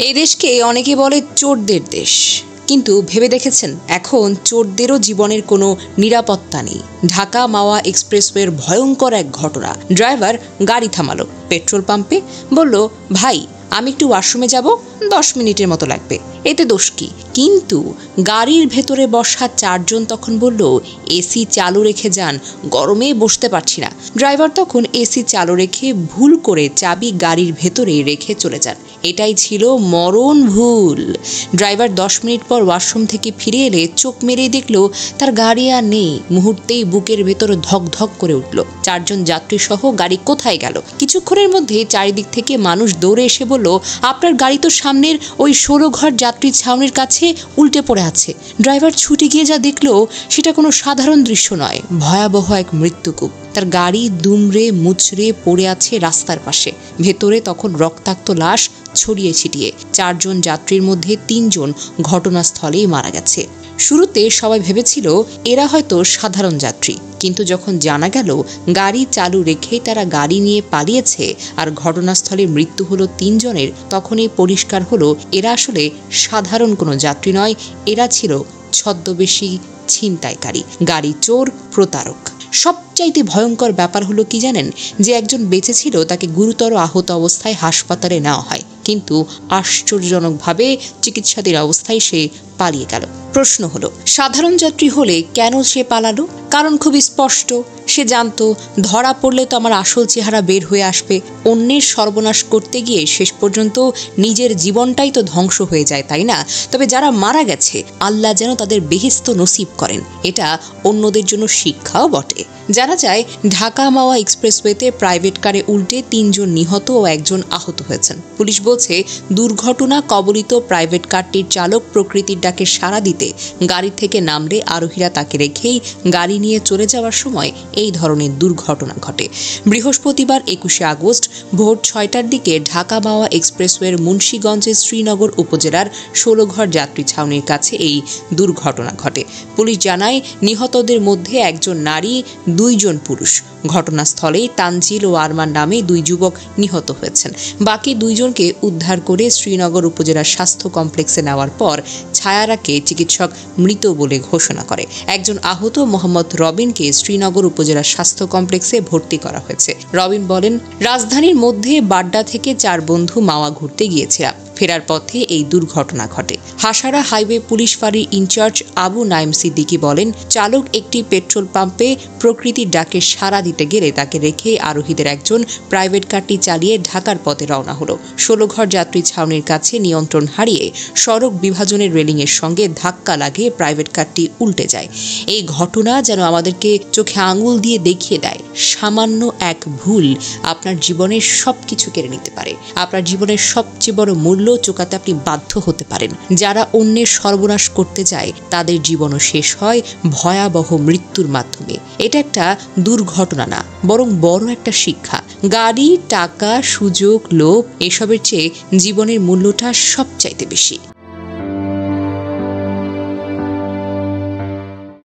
এই দেশকে অনেকে বলে চোরদের দেশ, কিন্তু ভেবে দেখেছেন এখন চোরদেরও জীবনের কোনো নিরাপত্তা নেই। ঢাকা মাওয়া এক্সপ্রেসওয়ের ভয়ঙ্কর এক ঘটনা। ড্রাইভার গাড়ি থামালো পেট্রোল পাম্পে, বলল, ভাই আমি একটু ওয়াশরুমে যাব, 10 মিনিটের মতো লাগবে, এতে দোষ কি? কিন্তু গাড়ির ভেতরে বসা 4 জন তখন বলল, এসি চালু রেখে যান, গরমে বসতে পারছি না। ড্রাইভার তখন এসি চালু রেখে ভুল করে চাবি গাড়ির ভেতরে রেখে চলে যান। এটাই ছিল মরণ ভুল। ড্রাইভার 10 মিনিট পর ওয়াশরুম থেকে ফিরে এলে চোখ মেরেই দেখলো তার গাড়ি আর নেই। মুহূর্তেই বুকের ভেতর ধক ধক করে উঠল। 4 জন যাত্রী সহ গাড়ি কোথায় গেল? কিছুক্ষণের মধ্যে চারিদিক থেকে মানুষ দৌড়ে এসে বলল, আপনার গাড়ি তো সামনের ওই 16 ঘর যাত্রী ছাউনির কাছে উল্টে পড়ে আছে। ড্রাইভার ছুটে গিয়ে যা দেখলো সেটা কোনো সাধারণ দৃশ্য নয়, ভয়াবহ এক মৃত্যুকূপ। তার গাড়ি দুমড়ে মুচড়ে পড়ে আছে রাস্তার পাশে। ভেতরে তখন রক্তাক্ত লাশ ছড়িয়ে ছিটিয়ে। 4 জন যাত্রীর মধ্যে 3 জন ঘটনাস্থলেই মারা গেছে। শুরুতে সবাই ভেবেছিল এরা হয়তো সাধারণ যাত্রী, কিন্তু যখন জানা গেল গাড়ি চালু রেখেই তারা গাড়ি নিয়ে পালিয়েছে আর ঘটনাস্থলে মৃত্যু হলো 3 জনের, তখনই পরিষ্কার হলো এরা আসলে সাধারণ কোনো যাত্রী নয়, এরা ছিল ছদ্মবেশী ছিনতাইকারী, গাড়ি চোর, প্রতারক। সবচাইতে ভয়ঙ্কর ব্যাপার হলো কি জানেন? যে একজন বেঁচে ছিল তাকে গুরুতর আহত অবস্থায় হাসপাতালে নেওয়া হয়, কিন্তু আশ্চর্যজনকভাবে চিকিৎসাধীন অবস্থায় সে পালিয়ে গেল। প্রশ্ন হলো, সাধারণ যাত্রী হলে কেন সে পালালো? কারণ খুব স্পষ্ট, সে জানতো ধরা পড়লে তো আমার আসল চেহারা বের হয়ে আসবে। অন্যের সর্বনাশ করতে গিয়ে শেষ পর্যন্ত নিজের জীবনটাই তো ধ্বংস হয়ে যায়, তাই না? তবে যারা মারা গেছে আল্লাহ যেন তাদের বেহেশত নসিব করেন, এটা অন্যদের জন্য শিক্ষাও বটে। জানা যায় ঢাকা মাওয়া এক্সপ্রেসওয়েতে প্রাইভেট কারে উল্টে 3 জন নিহত ও 1 জন আহত হয়েছেন। পুলিশ বলছে দুর্ঘটনা কবলিত প্রাইভেট কারটির চালক প্রকৃতির ডাকে সাড়া দিতে গাড়ি থেকে নামলে আরোহীরা তাকে রেখেই গাড়ি নিয়ে চলে যাওয়ার সময় এই ধরনের দুর্ঘটনা ঘটে। বৃহস্পতিবার 21শে আগস্ট ভোর 6টার দিকে ঢাকা মাওয়া এক্সপ্রেসওয়ের মুন্সিগঞ্জের শ্রীনগর উপজেলার 16 ঘর যাত্রী ছাউনির কাছে এই দুর্ঘটনা ঘটে। পুলিশ জানায় নিহতদের মধ্যে 1 জন নারী, 2 জন পুরুষ। ঘটনাস্থলেই তানজিল ও আরমান নামে 2 যুবক নিহত হয়েছেন। বাকি 2 জনকে উদ্ধার করে শ্রীনগর উপজেলার স্বাস্থ্য কমপ্লেক্সে নেওয়ার পর ছায়ারাকে চিকিৎসক মৃত বলে ঘোষণা করে। একজন আহত মোহাম্মদ রবিনকে শ্রীনগর উপজেলার স্বাস্থ্য কমপ্লেক্সে ভর্তি করা হয়েছে। রবিন বলেন, রাজধানীর মধ্যে বাড্ডা থেকে 4 বন্ধু মাওয়া ঘুরতে গিয়েছিলাম। ফেরার পথে এই দুর্ঘটনা ঘটে। হাসারা হাইওয়ে পুলিশ ফাঁড়ির ইনচার্জ আবু নাইম সিদ্দিকী বলেন, চালক একটি পেট্রোল পাম্পে প্রকৃতির ডাকে সাড়া দিতে গেলে তাকে রেখে আরোহীদের একজন প্রাইভেট কারটি চালিয়ে ঢাকার পথে রওনা হলো। 16 ঘর যাত্রী ছাউনির কাছে নিয়ন্ত্রণ হারিয়ে সড়ক বিভাজনের রেলিংয়ের সঙ্গে ধাক্কা লাগে প্রাইভেট কারটি উল্টে যায়। এই ঘটনা যেন আমাদেরকে চোখে আঙুল দিয়ে দেখিয়ে দেয়, সামান্য এক ভুল আপনার জীবনের সবকিছু কেড়ে নিতে পারে। আপনার জীবনের সবচেয়ে বড় মূল্য চোকাতে আপনি বাধ্য হতে পারেন। যারা অন্যের সর্বনাশ করতে যায় তাদের জীবনও শেষ হয় ভয়াবহ মৃত্যুর মাধ্যমে। এটা একটা দুর্ঘটনা না, বরং বড় একটা শিক্ষা। গাড়ি, টাকা, সুযোগ, লোভ এসবের চেয়ে জীবনের মূল্যটা সবচাইতে বেশি।